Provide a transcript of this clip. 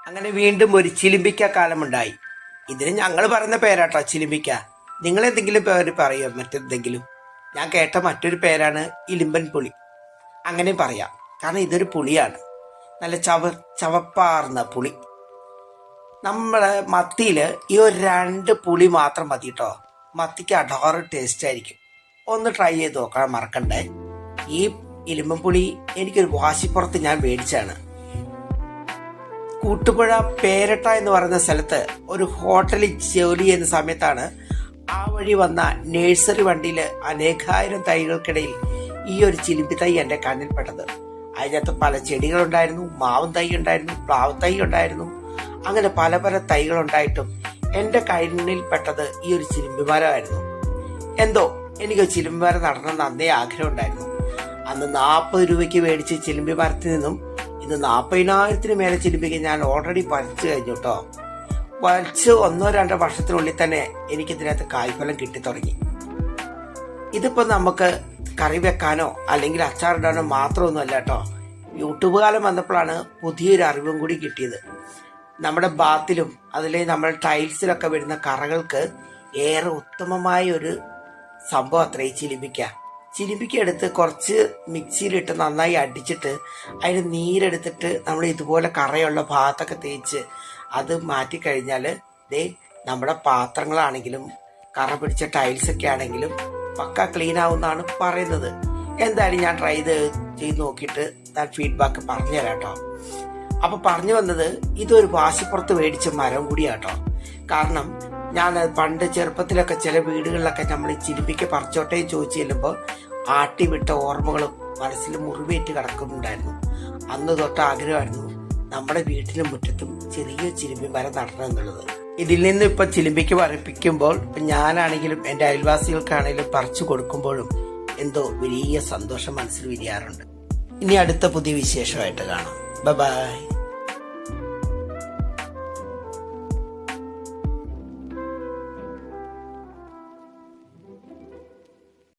അങ്ങനെ വീണ്ടും ഒരു ചിലിമ്പിക്ക കാലമുണ്ടായി. ഇതിന് ഞങ്ങൾ പറയുന്ന പേരാട്ടോ ചിലിമ്പിക്ക. നിങ്ങളെന്തെങ്കിലും പേര് പറയോ? മറ്റെന്തെങ്കിലും? ഞാൻ കേട്ട മറ്റൊരു പേരാണ് ഇലിമ്പൻ പുളി. അങ്ങനെ പറയാം, കാരണം ഇതൊരു പുളിയാണ്. നല്ല ചവപ്പാർന്ന പുളി. നമ്മളെ മത്തിയിൽ ഈ ഒരു 2 പുളി മാത്രം മതി കേട്ടോ. മത്തിക്ക് അടാറ് ടേസ്റ്റ് ആയിരിക്കും. ഒന്ന് ട്രൈ ചെയ്ത് നോക്കാൻ മറക്കണ്ടേ. ഈ ഇലിമ്പൻ പുളി എനിക്കൊരു വാശിപ്പുറത്ത് ഞാൻ മേടിച്ചാണ്. കൂട്ടുപുഴ പേരട്ട എന്ന് പറയുന്ന സ്ഥലത്ത് ഒരു ഹോട്ടലിൽ ജോലി ചെയ്യുന്ന സമയത്താണ് ആ വഴി വന്ന നഴ്സറി വണ്ടിയിൽ അനേകായിരം തൈകൾക്കിടയിൽ ഈ ഒരു ചിലിമ്പി തൈ എൻ്റെ കണ്ണിൽപ്പെട്ടത്. അതിനകത്ത് പല ചെടികളുണ്ടായിരുന്നു, മാവും തൈ ഉണ്ടായിരുന്നു, പ്ലാവ് തൈ ഉണ്ടായിരുന്നു. അങ്ങനെ പല പല തൈകളുണ്ടായിട്ടും എൻ്റെ കണ്ണിൽപ്പെട്ടത് ഈ ഒരു ചിലിമ്പി മരമായിരുന്നു. എന്തോ എനിക്ക് ചിലിമ്പി മരം നടണമെന്ന് അന്നേ ആഗ്രഹം ഉണ്ടായിരുന്നു. അന്ന് 40 രൂപയ്ക്ക് മേടിച്ച് ചിലിമ്പി മരത്തിൽ നിന്നും ഇന്ന് 40,000-ന് മേലെ ചിലിമ്പിക്ക് ഞാൻ ഓൾറെഡി പറിച്ചു കഴിഞ്ഞു കേട്ടോ. പറിച്ച് 1-2 വർഷത്തിനുള്ളിൽ തന്നെ എനിക്കിതിനകത്ത് കായ്ഫലം കിട്ടി തുടങ്ങി. ഇതിപ്പോ നമുക്ക് കറി വെക്കാനോ അല്ലെങ്കിൽ അച്ചാറിടാനോ മാത്രമൊന്നുമല്ല കേട്ടോ. യൂട്യൂബ് കാലം വന്നപ്പോഴാണ് പുതിയൊരു അറിവും കൂടി കിട്ടിയത്. നമ്മുടെ ബാത്തിലും അതിലെ നമ്മുടെ ടൈൽസിലൊക്കെ വരുന്ന കറകൾക്ക് ഏറെ ഉത്തമമായ ഒരു സംഭവം അത്ര ഈ ചിലിമ്പിക്ക എടുത്ത് കുറച്ച് മിക്സിയിലിട്ട് നന്നായി അടിച്ചിട്ട് അതിന് നീരെടുത്തിട്ട് നമ്മൾ ഇതുപോലെ കറയുള്ള ഭാഗത്തൊക്കെ തേച്ച് അത് മാറ്റിക്കഴിഞ്ഞാൽ നമ്മുടെ പാത്രങ്ങളാണെങ്കിലും കറ പിടിച്ച ടൈൽസൊക്കെ ആണെങ്കിലും പക്ക ക്ലീൻ ആവുമെന്നാണ് പറയുന്നത്. എന്തായാലും ഞാൻ ട്രൈ ചെയ്ത് നോക്കിയിട്ട് ഞാൻ ഫീഡ്ബാക്ക് പറഞ്ഞുതരാം കേട്ടോ. അപ്പൊ പറഞ്ഞു വന്നത്, ഇതൊരു വാശിപ്പുറത്ത് മേടിച്ച മരം കൂടിയാട്ടോ. കാരണം ഞാൻ പണ്ട് ചെറുപ്പത്തിലൊക്കെ ചില വീടുകളിലൊക്കെ നമ്മൾ ചിലിമ്പിക്ക പറിച്ചോട്ടെ ചോദിച്ചു ചെല്ലുമ്പോൾ ആട്ടിവിട്ട ഓർമ്മകളും മനസ്സിൽ മുറിവേറ്റ് കിടക്കുന്നുണ്ടായിരുന്നു. അന്ന് തൊട്ട് ആഗ്രഹമായിരുന്നു നമ്മുടെ വീട്ടിലും മുറ്റത്തും ചെറിയ ചിലിമ്പി മരം നടണം എന്നുള്ളത്. ഇതിൽ നിന്ന് ഇപ്പൊ ചിലിമ്പിക്ക് പറിപ്പിക്കുമ്പോൾ ഞാനാണെങ്കിലും എൻ്റെ അയൽവാസികൾക്കാണെങ്കിലും പറിച്ചു കൊടുക്കുമ്പോഴും എന്തോ വലിയ സന്തോഷം മനസ്സിൽ വിരിയാറുണ്ട്. ഇനി അടുത്ത പുതിയ വിശേഷമായിട്ട് കാണാം. ബൈ.